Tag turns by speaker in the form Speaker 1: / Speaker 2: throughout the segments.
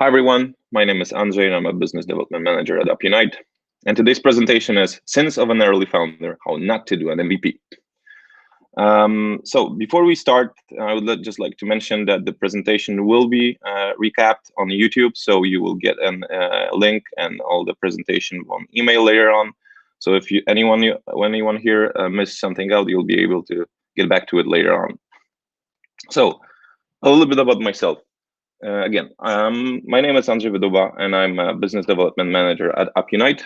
Speaker 1: Hi everyone, my name is Andrzej and I'm a business development manager at Appunite. And today's presentation is Sins of an Early Founder, How Not to Do an MVP. So before we start, I would just like to mention that the presentation will be recapped on YouTube, so you will get a link and all the presentation on email later on. So if anyone here missed something out, you'll be able to get back to it later on. So a little bit about myself. My name is Andrzej and I'm a business development manager at Appunite.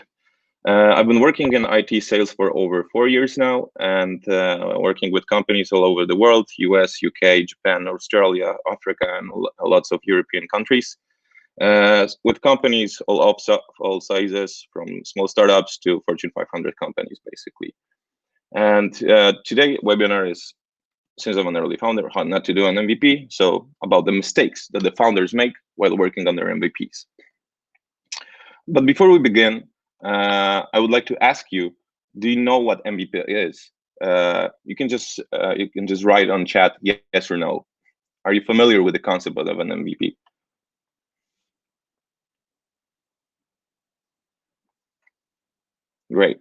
Speaker 1: I've been working in IT sales for over 4 years now and working with companies all over the world, US, UK, Japan, Australia, Africa, and lots of European countries. With companies all sizes, from small startups to Fortune 500 companies, basically. And today webinar is Sins of an Early Founder, How Not to Do an MVP. So about the mistakes that the founders make while working on their MVPs. But before we begin, I would like to ask you, do you know what MVP is? You can just write on chat yes or no. Are you familiar with the concept of an MVP? Great.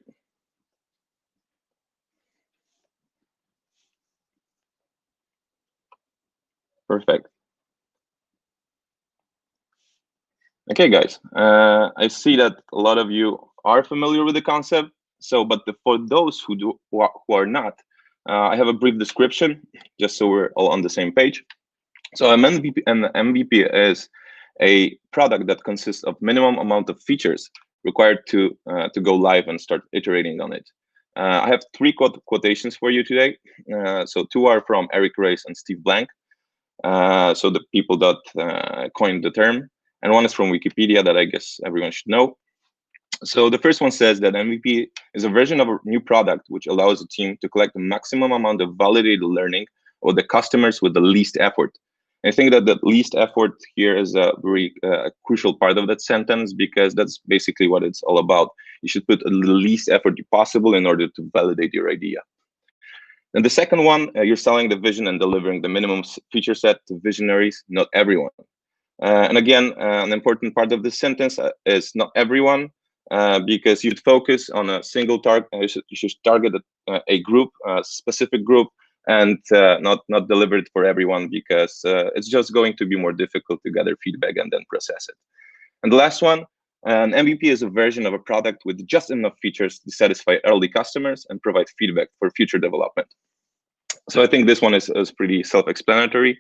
Speaker 1: Perfect. Okay, guys. I see that a lot of you are familiar with the concept. So, but for those who are not, I have a brief description just so we're all on the same page. So an MVP is a product that consists of minimum amount of features required to go live and start iterating on it. I have three quotations for you today. So two are from Eric Ries and Steve Blank, so the people that coined the term, and one is from Wikipedia that I guess everyone should know. So the first one says that MVP is a version of a new product which allows a team to collect the maximum amount of validated learning of the customers with the least effort. I think that the least effort here is a very crucial part of that sentence, because that's basically what it's all about. You should put the least effort possible in order to validate your idea. And the second one, you're selling the vision and delivering the minimum feature set to visionaries, not everyone. And again, an important part of this sentence is not everyone, because you'd focus on a single target. You should target a group, a specific group, and not deliver it for everyone, because it's just going to be more difficult to gather feedback and then process it. And the last one, an MVP is a version of a product with just enough features to satisfy early customers and provide feedback for future development. So I think this one is pretty self-explanatory.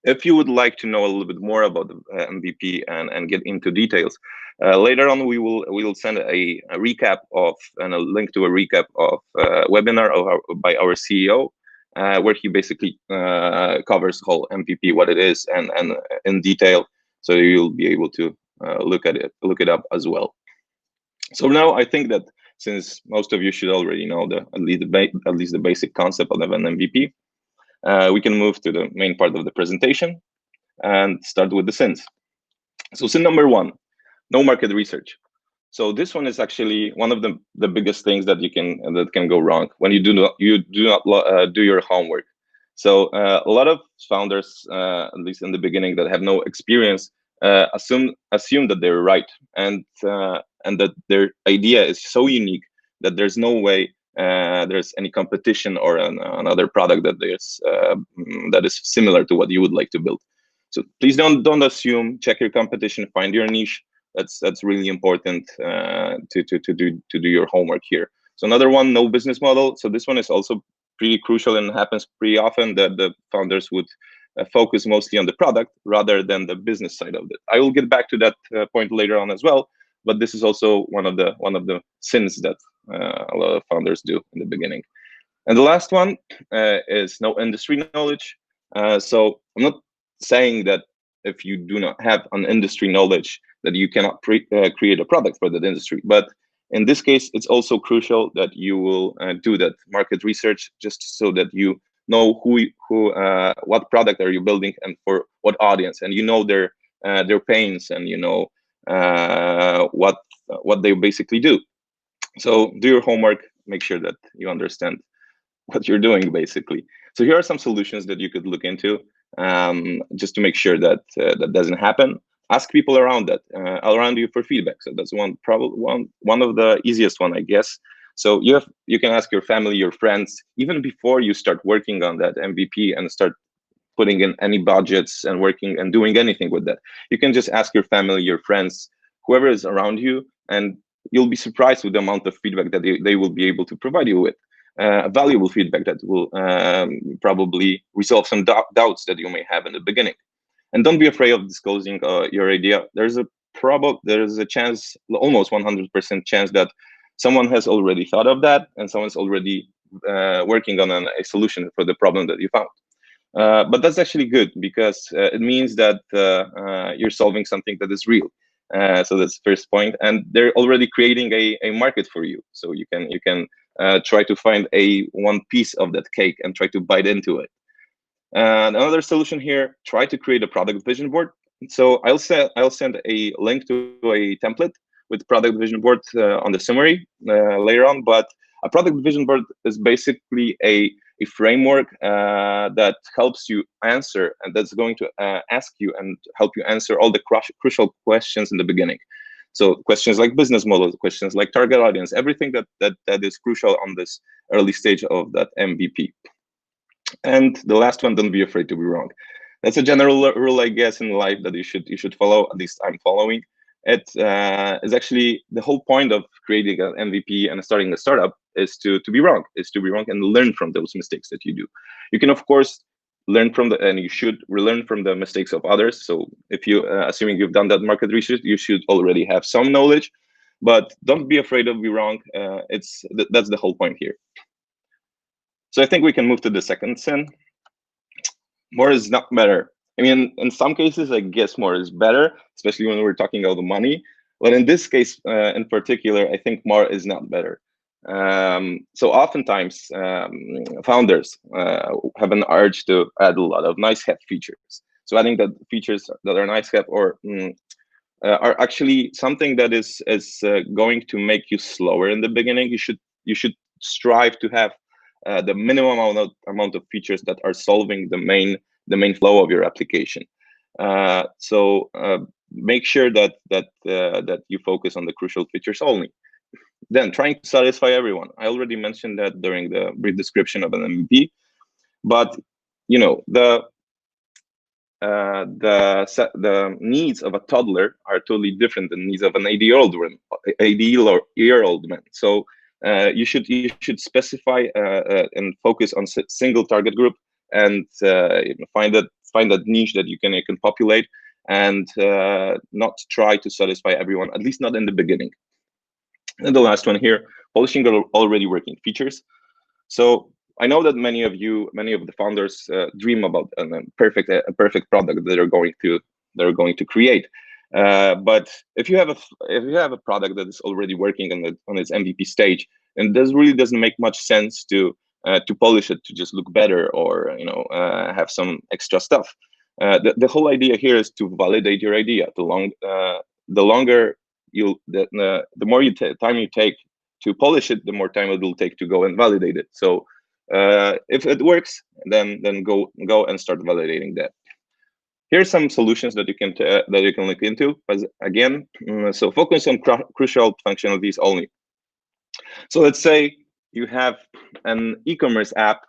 Speaker 1: If you would like to know a little bit more about the MVP and get into details, later on we will send a recap of and a link to a recap of webinar by our CEO, where he basically covers the whole MVP, what it is, and in detail, so you'll be able to look it up as well. So now I think that since most of you should already know at least the basic concept of an MVP, we can move to the main part of the presentation and start with the sins. So sin number one, no market research. So this one is actually one of the biggest things that can go wrong when you do not do your homework. So a lot of founders, at least in the beginning, that have no experience, assume that they're right, and that their idea is so unique that there's no way there's any competition or another product that is similar to what you would like to build. So please don't assume. Check your competition, find your niche. That's really important to do your homework here. So another one, no business model. So this one is also pretty crucial and happens pretty often, that the founders would focus mostly on the product rather than the business side of it. I will get back to that point later on as well. But this is also one of the sins that a lot of founders do in the beginning. And the last one is no industry knowledge. So I'm not saying that if you do not have an industry knowledge that you cannot create a product for that industry. But in this case, it's also crucial that you will do that market research, just so that you know what product are you building and for what audience, and you know their pains, and you know what they basically do. So do your homework, make sure that you understand what you're doing, basically. So here are some solutions that you could look into, just to make sure that that doesn't happen. Ask people around around you for feedback. So that's one of the easiest one, I guess. So you can ask your family, your friends, even before you start working on that MVP and start putting in any budgets and working and doing anything with that. You can just ask your family, your friends, whoever is around you, and you'll be surprised with the amount of feedback that they will be able to provide you with. Valuable feedback that will probably resolve some doubts that you may have in the beginning. And don't be afraid of disclosing your idea. There's a chance, almost 100% chance, that someone has already thought of that and someone's already working on a solution for the problem that you found. But that's actually good, because it means that you're solving something that is real. So that's the first point, and they're already creating a market for you. So you can try to find a one piece of that cake and try to bite into it. And another solution here: try to create a product vision board. So I'll send a link to a template with product vision board on the summary later on. But a product vision board is basically a framework that helps you answer, and that's going to ask you and help you answer all the crucial questions in the beginning. So questions like business models, questions like target audience, everything that is crucial on this early stage of that MVP. And the last one: don't be afraid to be wrong. That's a general rule, I guess, in life that you should follow. At least I'm following. It is actually the whole point of creating an MVP and starting a startup is to be wrong, and learn from those mistakes that you do. You can, of course, learn from and you should relearn from the mistakes of others. So if you, assuming you've done that market research, you should already have some knowledge, but don't be afraid of be wrong. That's the whole point here. So I think we can move to the second sin. More is not better. I mean, in some cases, I guess more is better, especially when we're talking about the money. But in this case, in particular, I think more is not better. So oftentimes, founders have an urge to add a lot of nice have features. So adding that features that are nice have or are actually something that is going to make you slower in the beginning. You should strive to have the minimum amount of features that are solving the main flow of your application. So make sure that you focus on the crucial features only. Then trying to satisfy everyone. I already mentioned that during the brief description of an MVP, but you know the needs of a toddler are totally different than needs of an 80-year-old man. So you should specify and focus on single target group, and find that niche that you can populate, and not try to satisfy everyone, at least not in the beginning. And the last one here: polishing already working features. So I know that many of the founders dream about a perfect product that they're going to create. But if you have a product that is already working on its MVP stage, and this really doesn't make much sense to polish it to just look better, or have some extra stuff. The whole idea here is to validate your idea. The longer the more time you take to polish it, the more time it will take to go and validate it. So if it works, then go and start validating that. Here's some solutions that you can look into. But again, so focus on crucial functionalities only. So let's say you have an e-commerce app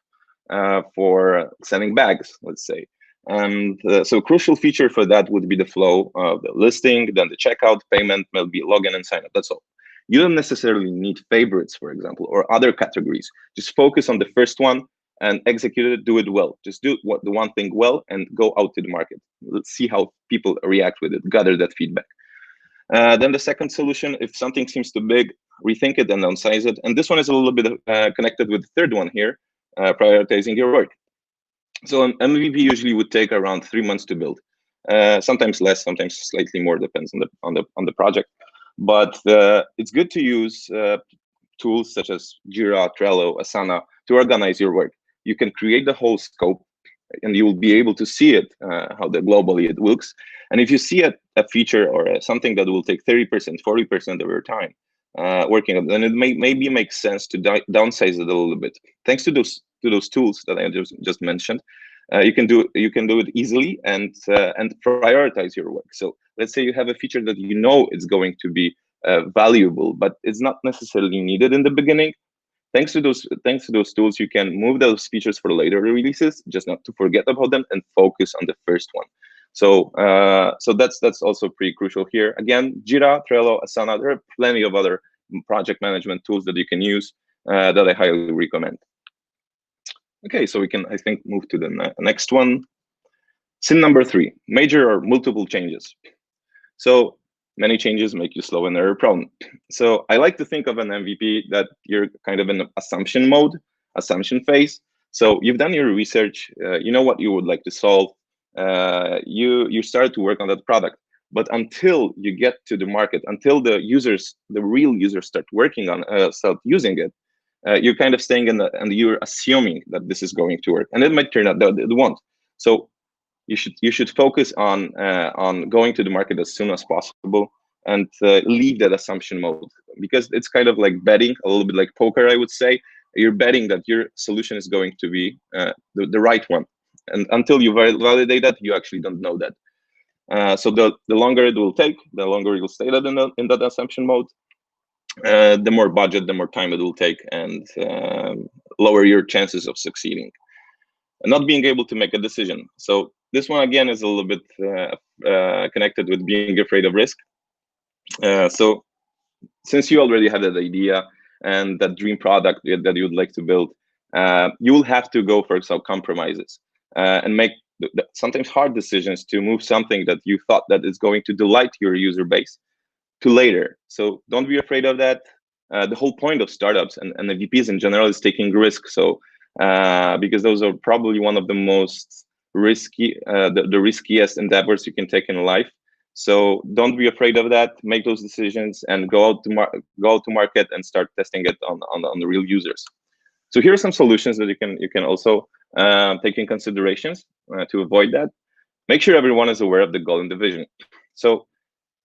Speaker 1: for selling bags, let's say. And so crucial feature for that would be the flow of the listing, then the checkout, payment, maybe login and sign up. That's all. You don't necessarily need favorites, for example, or other categories. Just focus on the first one and execute it, do it well. Just do the one thing well and go out to the market. Let's see how people react with it, gather that feedback. Then the second solution: if something seems too big, rethink it and downsize it. And this one is a little bit connected with the third one here, prioritizing your work. So an MVP usually would take around 3 months to build, sometimes less, sometimes slightly more, depends on the project. But it's good to use tools such as Jira, Trello, Asana to organize your work. You can create the whole scope, and you will be able to see it, how globally it looks. And if you see a feature or something that will take 30%, 40% of your time working on, then it maybe makes sense to downsize it a little bit. Thanks to those tools that I just mentioned, you can do it easily and prioritize your work. So Let's say you have a feature that you know is going to be valuable, but it's not necessarily needed in the beginning. Thanks to those tools, you can move those features for later releases, just not to forget about them and focus on the first one. So that's also pretty crucial here. Again, Jira, Trello, Asana, there are plenty of other project management tools that you can use that I highly recommend. Okay, so we can, I think, move to the next one. Sin number 3, major or multiple changes. So many changes make you slow and error prone. So I like to think of an MVP that you're kind of in assumption mode, assumption phase. So you've done your research, you know what you would like to solve, you start to work on that product. But until you get to the market, until the real users start working on, start using it, you're kind of staying and you're assuming that this is going to work, and it might turn out that it won't. So you should focus on going to the market as soon as possible and leave that assumption mode, because it's kind of like betting, a little bit like poker, I would say. You're betting that your solution is going to be the right one, and until you validate that, you actually don't know that. So the longer it will take, the longer you'll stay in that assumption mode, the more budget, the more time it will take, and lower your chances of succeeding and not being able to make a decision. So this one, again, is a little bit connected with being afraid of risk. So since you already have that idea and that dream product that you would like to build, you will have to go for some compromises and make sometimes hard decisions to move something that you thought that is going to delight your user base to later. So don't be afraid of that. The whole point of startups and MVPs in general is taking risks. So because those are probably one of the most risky, the riskiest endeavors you can take in life. So don't be afraid of that. Make those decisions and go out to market and start testing it on the real users. So here are some solutions that you can also take in considerations to avoid that. Make sure everyone is aware of the goal and the vision. So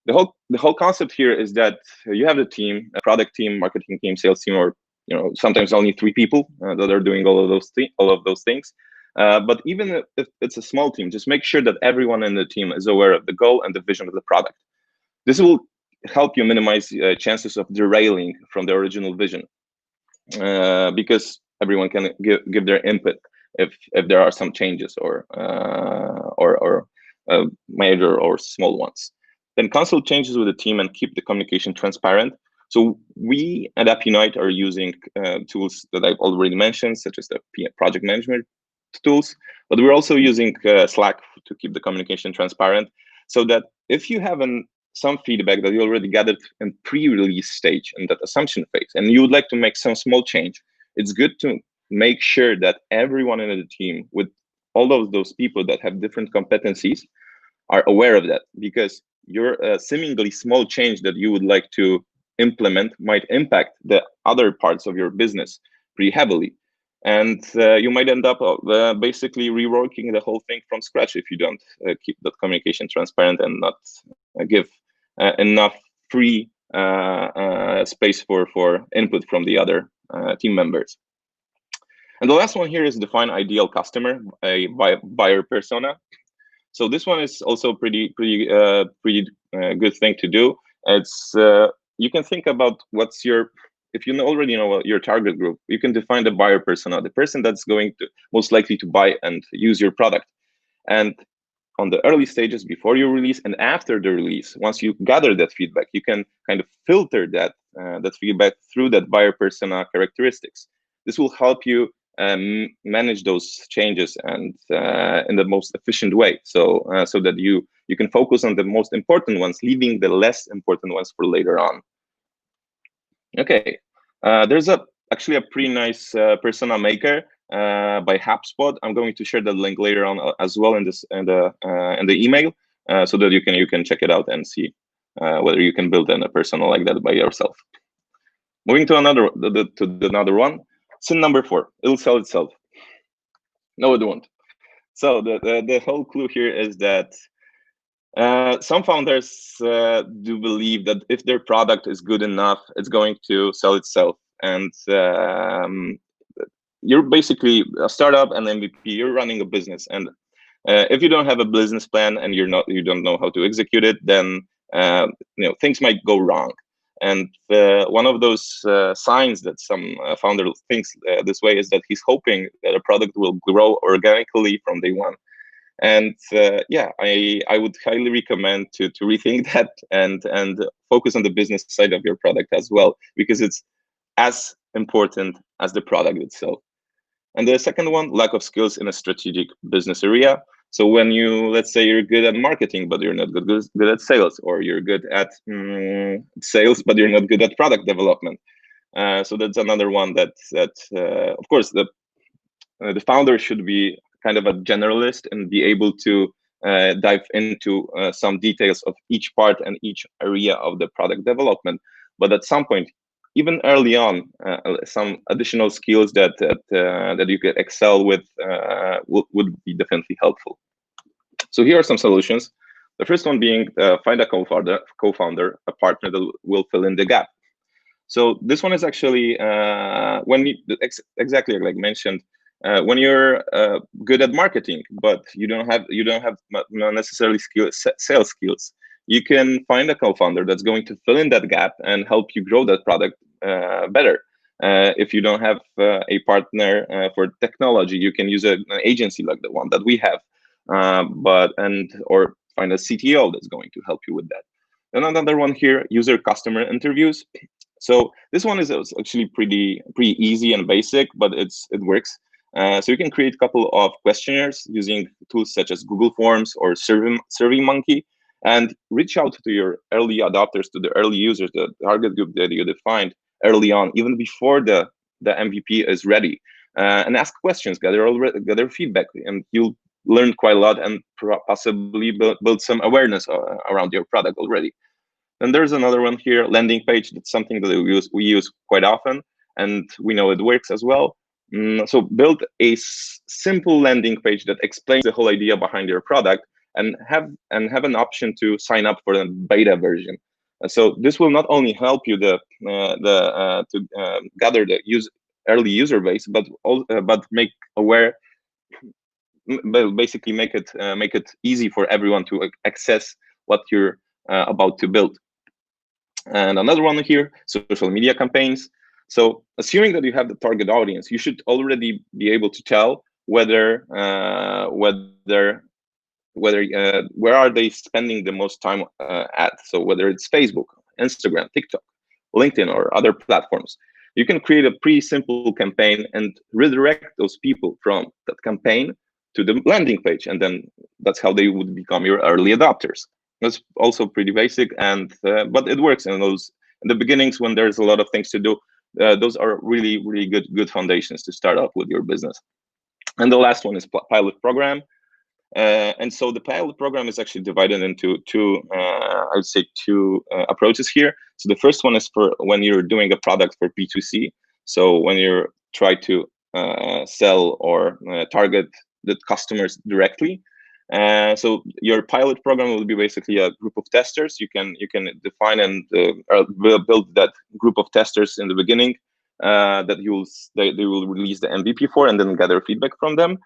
Speaker 1: the whole concept here is that you have the team, a product team, marketing team, sales team, or sometimes only 3 people that are doing all of those things. But even if it's a small team, just make sure that everyone in the team is aware of the goal and the vision of the product. This will help you minimize chances of derailing from the original vision, because everyone can give their input if there are some changes or major or small ones. Then consult changes with the team and keep the communication transparent. So we at Appunite are using tools that I've already mentioned, such as the project management tools, but we're also using Slack to keep the communication transparent, so that if you have some feedback that you already gathered in pre-release stage in that assumption phase, and you would like to make some small change, it's good to make sure that everyone in the team, with all of those people that have different competencies, are aware of that, because your seemingly small change that you would like to implement might impact the other parts of your business pretty heavily. And you might end up basically reworking the whole thing from scratch if you don't keep that communication transparent and not give enough free space for input from the other team members. And the last one here is define ideal customer, a buyer persona. So this one is also pretty good thing to do. It's you can think about what's your, if you already know your target group, you can define the buyer persona, the person that's going to most likely to buy and use your product. And on the early stages before you release and after the release, once you gather that feedback, you can kind of filter that feedback through that buyer persona characteristics. This will help you manage those changes and in the most efficient way, so that you can focus on the most important ones, leaving the less important ones for later on. Okay, there's actually a pretty nice persona maker by HubSpot. I'm going to share the link later on as well in the email, so that you can check it out and see whether you can build a persona like that by yourself. Moving to another one. Sin number 4, it'll sell itself. No, it won't. So the whole clue here is that some founders do believe that if their product is good enough, it's going to sell itself. And you're basically a startup and MVP, you're running a business. And If you don't have a business plan and you don't know how to execute it, then things might go wrong. And one of those signs that some founder thinks this way is that he's hoping that a product will grow organically from day one. And I would highly recommend to rethink that and focus on the business side of your product as well, because it's as important as the product itself. And the second one, lack of skills in a strategic business area. So when let's say you're good at marketing, but you're not good at sales, or you're good at sales, but you're not good at product development. So that's another one that of course, the founder should be kind of a generalist and be able to dive into some details of each part and each area of the product development. But at some point, even early on, some additional skills that you could excel with would be definitely helpful. So here are some solutions. The first one being find a co-founder, a partner that will fill in the gap. So this one is actually exactly like mentioned. When you're good at marketing, but you don't have not necessarily sales skills, you can find a co-founder that's going to fill in that gap and help you grow that product better. If you don't have a partner for technology, you can use an agency like the one that we have, or find a CTO that's going to help you with that. And another one here, user customer interviews. So this one is actually pretty easy and basic, but it works. So you can create a couple of questionnaires using tools such as Google Forms or SurveyMonkey, and reach out to your early adopters, to the early users, the target group that you defined early on, even before the MVP is ready, and ask questions, gather feedback, and you'll learn quite a lot and possibly build some awareness around your product already. And there's another one here, landing page. That's something that we use quite often, and we know it works as well. So build a simple landing page that explains the whole idea behind your product, and have an option to sign up for the beta version. So this will not only help you to gather the early user base, but make aware, basically make it easy for everyone to access what you're about to build. And another one here, social media campaigns. So assuming that you have the target audience, you should already be able to tell where are they spending the most time at. So whether it's Facebook, Instagram, TikTok, LinkedIn, or other platforms. You can create a pretty simple campaign and redirect those people from that campaign to the landing page, and then that's how they would become your early adopters. That's also pretty basic, and but it works in the beginnings when there's a lot of things to do. Those are really good foundations to start off with your business. And the last one is pilot program. And so the pilot program is actually divided into two approaches here. So the first one is for when you're doing a product for B2C. So when you try to sell or target the customers directly. So your pilot program will be basically a group of testers. You can define and build that group of testers in the beginning that they will release the MVP for, and then gather feedback from them.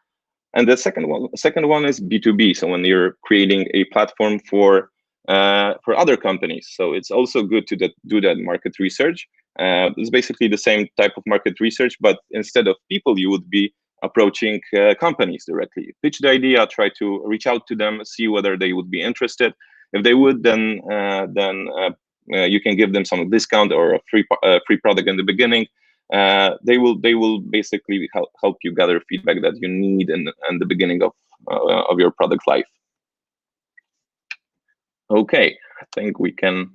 Speaker 1: And the second one is B2B. So when you're creating a platform for other companies, so it's also good to do that market research. It's basically the same type of market research, but instead of people, you would be approaching companies directly. Pitch the idea, try to reach out to them, see whether they would be interested. If they would, then you can give them some discount or a free product in the beginning. They will basically help you gather feedback that you need in the beginning of your product life. Okay, I think we can,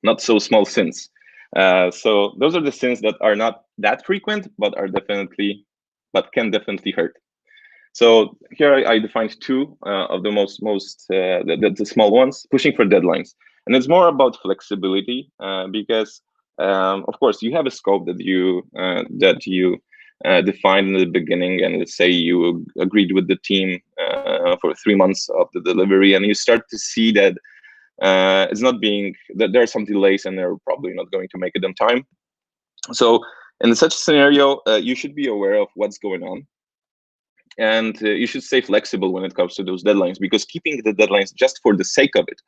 Speaker 1: not so small sins. So those are the sins that are not that frequent, but can definitely hurt. So here I defined two of the the small ones, pushing for deadlines. And it's more about flexibility because of course you have a scope that you defined in the beginning, and let's say you agreed with the team for 3 months of the delivery, and you start to see that it's not that there are some delays and they're probably not going to make it on time. So in such a scenario, you should be aware of what's going on. And you should stay flexible when it comes to those deadlines, because keeping the deadlines just for the sake of it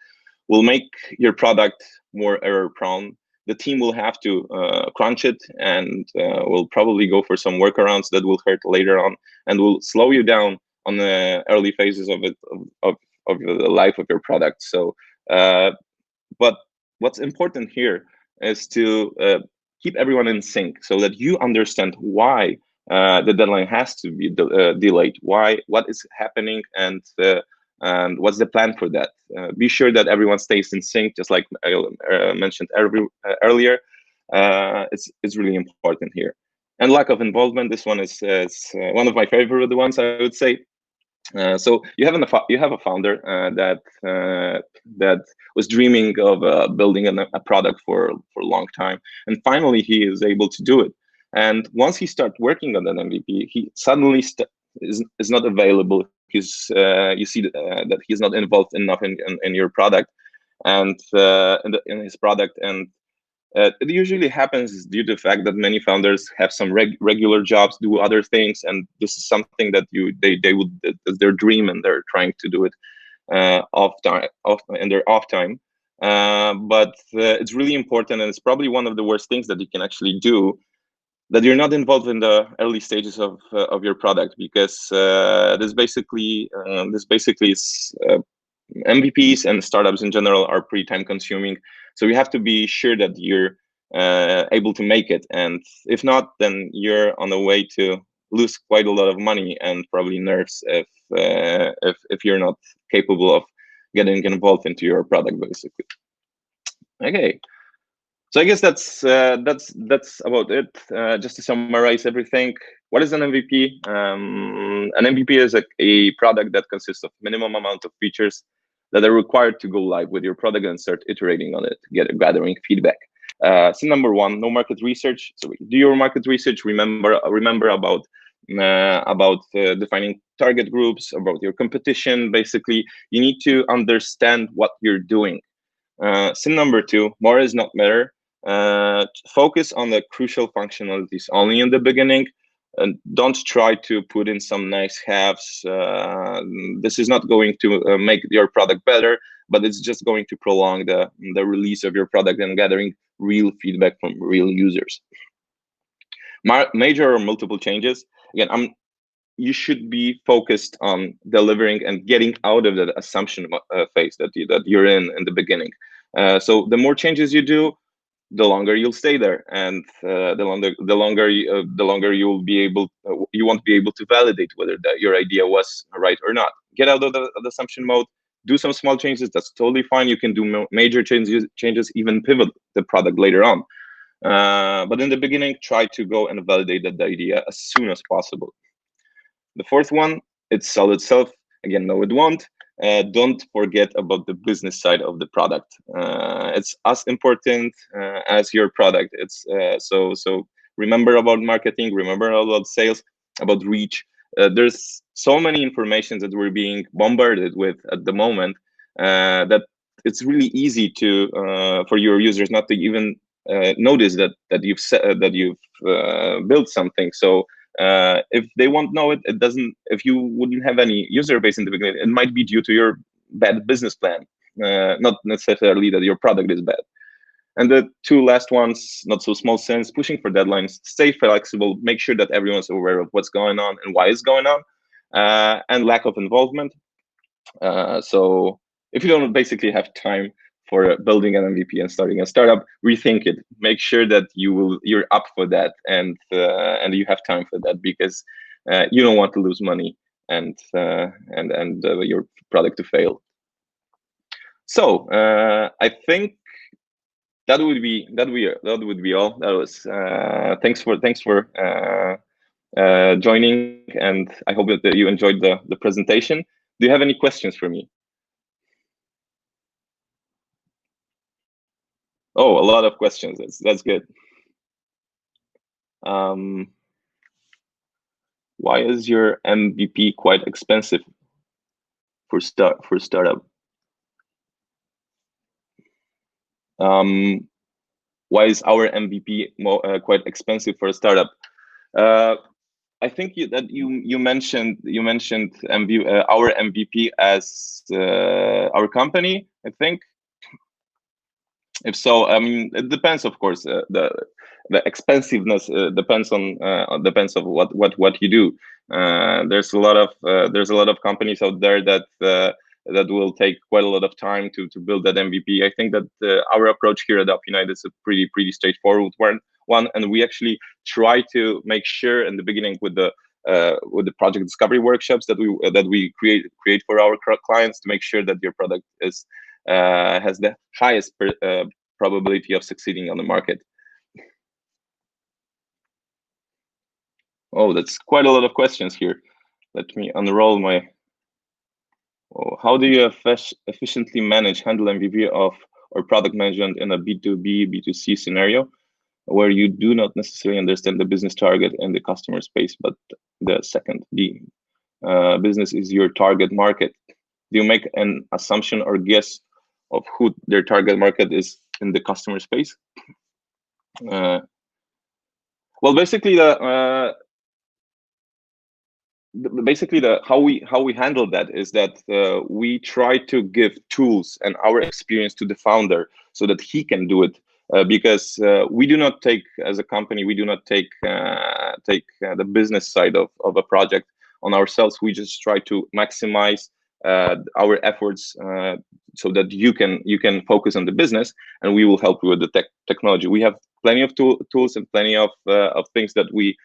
Speaker 1: will make your product more error prone. The team will have to crunch it, and will probably go for some workarounds that will hurt later on and will slow you down on the early phases of it, of the life of your product. So but what's important here is to keep everyone in sync, so that you understand why the deadline has to be delayed, what is happening, and what's the plan for that. Be sure that everyone stays in sync, just like I mentioned earlier. It's really important here. And lack of involvement, this one is one of my favorite ones, I would say. So you have a founder that was dreaming of building a product for a long time, and finally he is able to do it. And once he starts working on that MVP, he suddenly is not available. You see that he's not involved enough in your product, and in his product. And it usually happens due to the fact that many founders have some regular jobs, do other things, and this is something that they would, it's their dream, and they're trying to do it off in their off time. But it's really important, and it's probably one of the worst things that you can actually do, that you're not involved in the early stages of your product, because this basically is MVPs and startups in general are pretty time consuming. So you have to be sure that you're able to make it. And if not, then you're on the way to lose quite a lot of money and probably nerves if you're not capable of getting involved into your product, basically. Okay. So I guess that's about it. Just to summarize everything, what is an MVP? An MVP is a product that consists of minimum amount of features that are required to go live with your product and start iterating on it, gathering feedback. So number one, no market research. So do your market research. Remember about defining target groups, about your competition. Basically, you need to understand what you're doing. Sin number two, more is not better. Focus on the crucial functionalities only in the beginning, and don't try to put in some nice haves. This is not going to make your product better, but it's just going to prolong the release of your product and gathering real feedback from real users. Major or multiple changes. Again, you should be focused on delivering and getting out of that assumption phase that you're in the beginning. So the more changes you do, the longer you'll stay there, and the longer you'll be able, you won't be able to validate whether your idea was right or not. Get out of the assumption mode. Do some small changes. That's totally fine. You can do major changes, even pivot the product later on. But in the beginning, try to go and validate that idea as soon as possible. The fourth one, it's sell itself. Again, no, it won't. Don't forget about the business side of the product. It's as important as your product. It's so remember about marketing, remember about sales, about reach. There's so many information that we're being bombarded with at the moment that it's really easy to for your users not to even notice that you've built something. So if they won't know it, it doesn't. If you wouldn't have any user base in the beginning, it might be due to your bad business plan, not necessarily that your product is bad. And the two last ones, not so small sins, pushing for deadlines, stay flexible, make sure that everyone's aware of what's going on and why it's going on, and lack of involvement. So if you don't basically have time for building an MVP and starting a startup, rethink it. Make sure that you're up for that, and you have time for that, because you don't want to lose money and your product to fail. So I think that would be all. That was thanks for joining, and I hope that you enjoyed the presentation. Do you have any questions for me? Oh, a lot of questions. That's good. Why is your MVP quite expensive for startup? Why is our MVP quite expensive for a startup? I think you mentioned our MVP as our company. I think if so, I mean it depends, of course. The expensiveness depends on what you do. There's a lot of companies out there that will take quite a lot of time to build that MVP. I think that our approach here at Appunite is a pretty straightforward one, and we actually try to make sure in the beginning with the project discovery workshops that we create for our clients, to make sure that your product has the highest probability of succeeding on the market. Oh, that's quite a lot of questions here. Let me unroll my. Oh, how do you efficiently handle MVP or product management in a B2B, B2C scenario where you do not necessarily understand the business target and the customer space, but the second B business is your target market? Do you make an assumption or guess of who their target market is in the customer space? Well, basically the how we handle that is that we try to give tools and our experience to the founder so that he can do it, because we do not take, as a company, we do not take the business side of a project on ourselves. We just try to maximize our efforts so that you can focus on the business, and we will help you with the technology. We have plenty of tools and plenty of things that we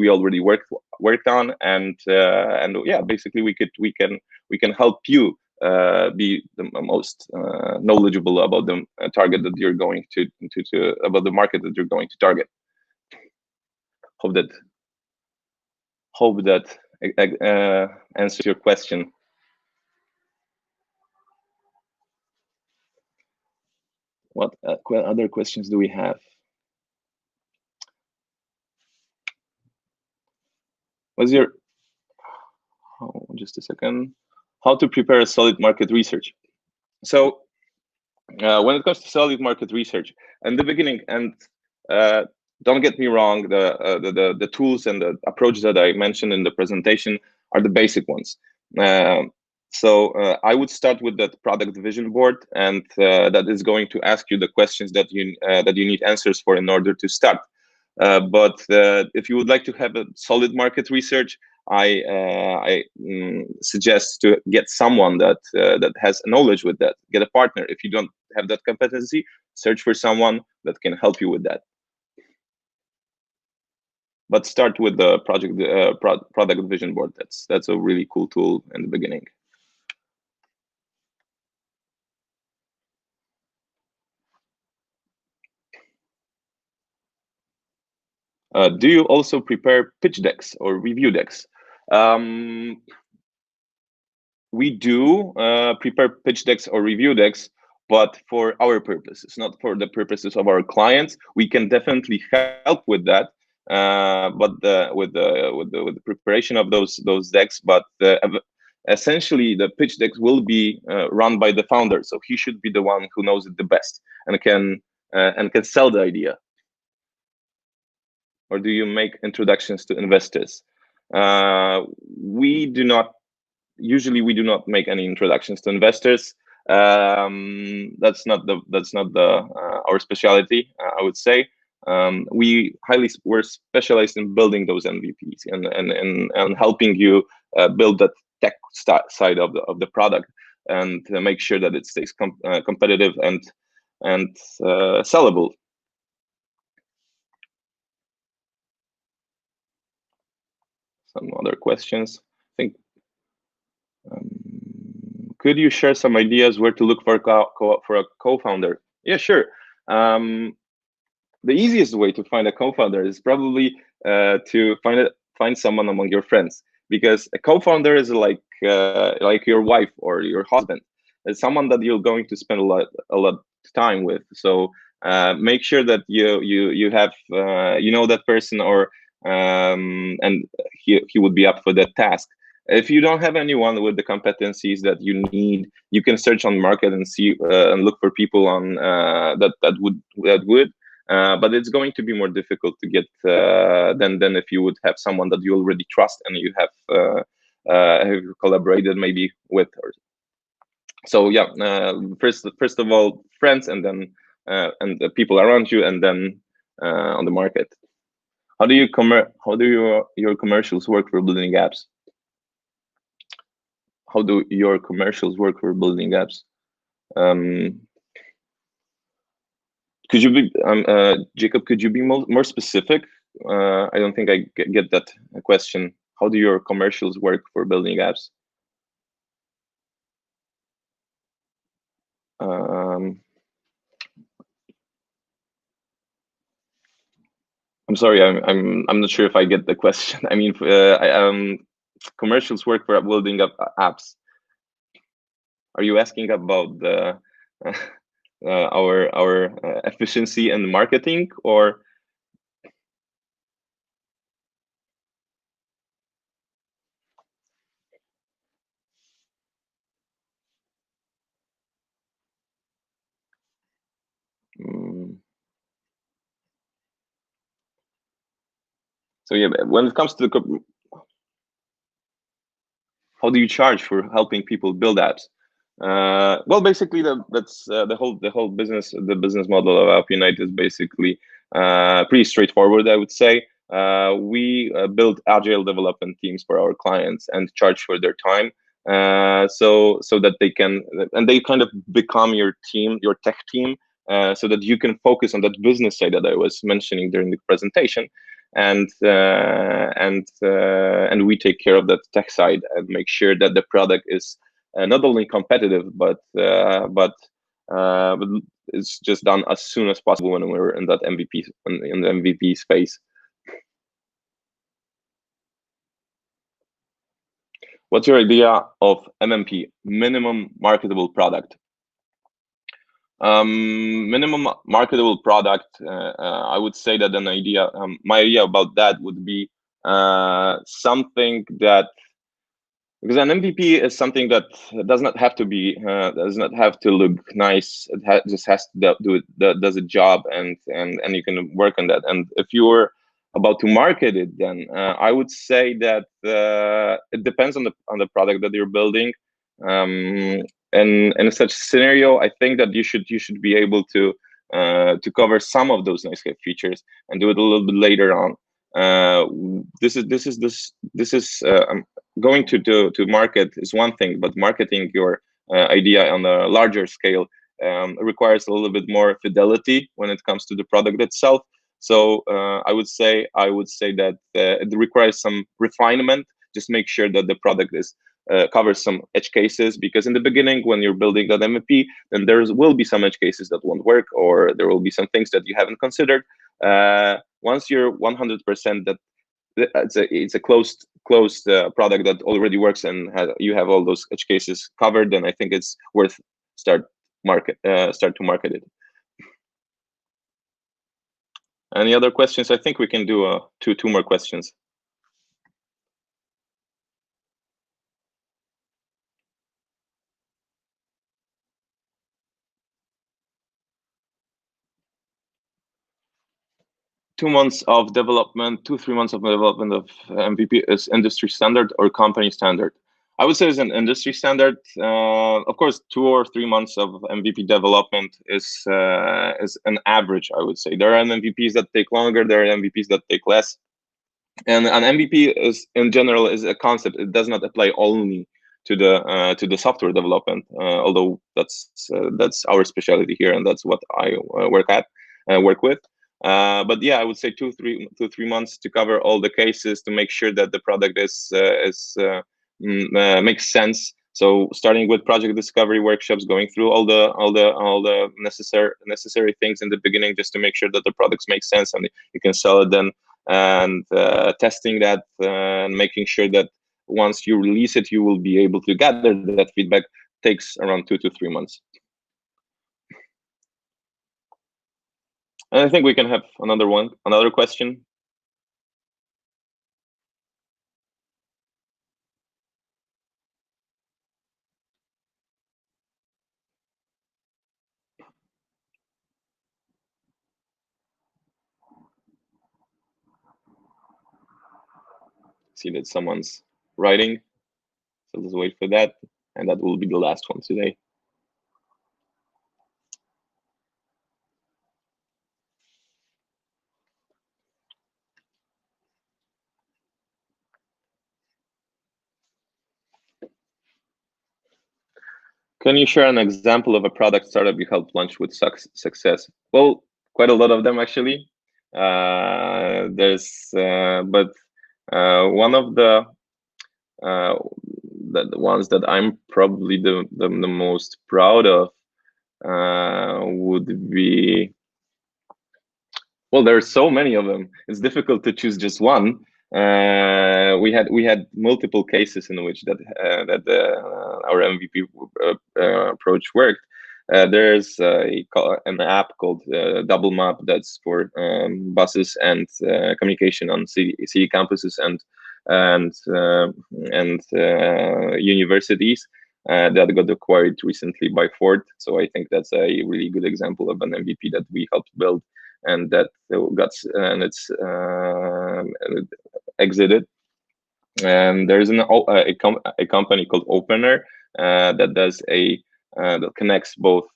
Speaker 1: already worked on, and yeah, basically we can help you be the most knowledgeable about the target that you're going to about the market that you're going to target. Hope that answers your question. What other questions do we have? Just a second. How to prepare a solid market research? So when it comes to solid market research, in the beginning, and don't get me wrong, the tools and the approach that I mentioned in the presentation are the basic ones. So I would start with that product vision board, and that is going to ask you the questions that you need answers for in order to start. But if you would like to have a solid market research, I suggest to get someone that has knowledge with that. Get a partner. If you don't have that competency, search for someone that can help you with that. But start with the product vision board. That's a really cool tool in the beginning. Do you also prepare pitch decks or review decks? We do prepare pitch decks or review decks, but for our purposes, not for the purposes of our clients. We can definitely help with that, but with the preparation of those decks. But essentially, the pitch decks will be run by the founder, so he should be the one who knows it the best and can sell the idea. Or do you make introductions to investors? We do not. Usually, we do not make any introductions to investors. That's not our specialty. I would say we're specialized in building those MVPs and helping you build that tech side of the product and make sure that it stays competitive and sellable. Some other questions. I think. Could you share some ideas where to look for a co-founder? Yeah, sure. The easiest way to find a co-founder is probably to find someone among your friends, because a co-founder is like your wife or your husband. It's someone that you're going to spend a lot of time with. So make sure that you have that person, or and he would be up for that task. If you don't have anyone with the competencies that you need, you can search on market and see and look for people on that would. but it's going to be more difficult to get than if you would have someone that you already trust and you have collaborated maybe with. So yeah, first of all, friends, and then and the people around you, and then on the market. How do your commercials work for building apps? How do your commercials work for building apps? Um, could you be Jacob? Could you be more specific? I don't think I get that question. How do your commercials work for building apps? Um, I'm sorry, I'm not sure if I get the question. I mean, commercials work for building up apps. Are you asking about the our efficiency and marketing, or? Mm, so yeah, when it comes to how do you charge for helping people build apps? Well, basically, that's the business model of Appunite is basically pretty straightforward, I would say. We build agile development teams for our clients and charge for their time, so that they can, and they kind of become your team, your tech team, so that you can focus on that business side that I was mentioning during the presentation, and we take care of that tech side and make sure that the product is not only competitive, but it's just done as soon as possible when we're in that MVP in the MVP space. What's your idea of MMP, minimum marketable product? Minimum marketable product. I would say that my idea about that would be something that, because an MVP is something that does not have to look nice. Just has to does a job, and you can work on that. And if you're about to market it, then I would say that it depends on the product that you're building. And in such scenario, I think that you should be able to cover some of those nice features and do it a little bit later on. This is going to market is one thing, but marketing your idea on a larger scale requires a little bit more fidelity when it comes to the product itself. So I would say that it requires some refinement. Just make sure that the product is covers some edge cases, because in the beginning, when you're building that MVP, then there will be some edge cases that won't work, or there will be some things that you haven't considered. Once you're 100% that it's a closed product that already works, and you have all those edge cases covered, then I think it's worth start to market it. Any other questions? I think we can do two more questions. 2 months of development, 3 months of development of MVP is industry standard or company standard? I would say it's an industry standard. Of course, 2 or 3 months of MVP development is an average. I would say there are MVPs that take longer, there are MVPs that take less, and an MVP is in general is a concept. It does not apply only to the software development, although that's our specialty here, and that's what I work with. But yeah, I would say 2 3 months to cover all the cases, to make sure that the product makes sense. So starting with project discovery workshops, going through all the necessary things in the beginning, just to make sure that the products make sense and you can sell it then, and testing that, and making sure that once you release it, you will be able to gather that feedback. Takes around 2 to 3 months. And I think we can have another question. see that someone's writing, so let's wait for that, and that will be the last one today. Can you share an example of a product startup you helped launch with success? Well, quite a lot of them actually. But one of uh, the ones that I'm probably the most proud of would be, well, there are so many of them. It's difficult to choose just one. We had multiple cases in which our MVP approach worked. There's an app called Double Map that's for buses and communication on city campuses and universities that got acquired recently by Ford. So I think that's a really good example of an MVP that we helped build and that got and it's exited. And there's a company called Opener that does that connects both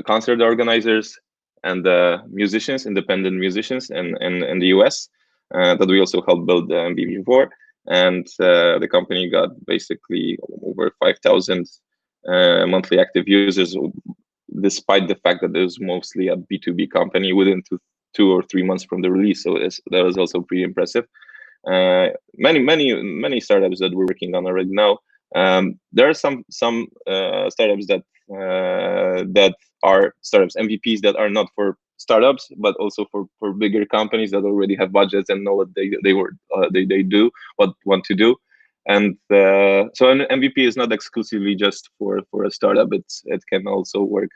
Speaker 1: concert organizers and musicians, independent musicians in the US that we also helped build the MVP for. And the company got basically over 5,000 monthly active users, despite the fact that it was mostly a B2B company within 2 or 3 months from the release. So that was also pretty impressive. Many startups that we're working on right now. There are some startups that are startups MVPs that are not for startups, but also for bigger companies that already have budgets and know what they do what want to do. And so an MVP is not exclusively just for a startup. It can also work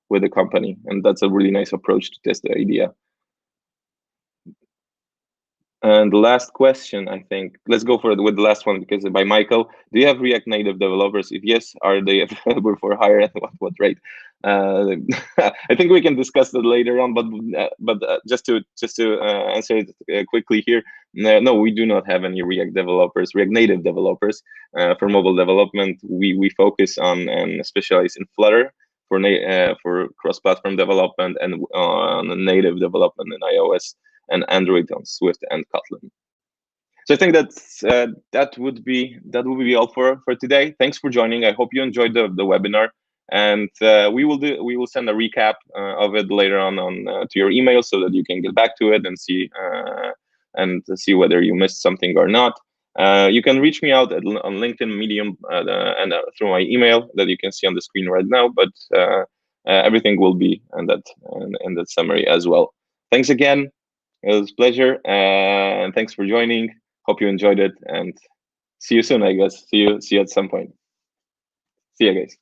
Speaker 1: with a company, and that's a really nice approach to test the idea. And the last question, I think, let's go for it with the last one because by Michael. Do you have React Native developers? If yes, are they available for hire and what rate? I think we can discuss that later on, but just to answer it quickly here, no, we do not have any React Native developers for mobile development. We focus on and specialize in Flutter for cross-platform development and on native development in iOS and Android on Swift and Kotlin. So I think that would be all for today. Thanks for joining. I hope you enjoyed the webinar, and we will send a recap of it later on to your email so that you can get back to it and see whether you missed something or not. You can reach me out on LinkedIn, Medium, and through my email that you can see on the screen right now. But everything will be in that summary as well. Thanks again. It was a pleasure, and thanks for joining. Hope you enjoyed it, and see you soon, I guess. See you at some point. See you, guys.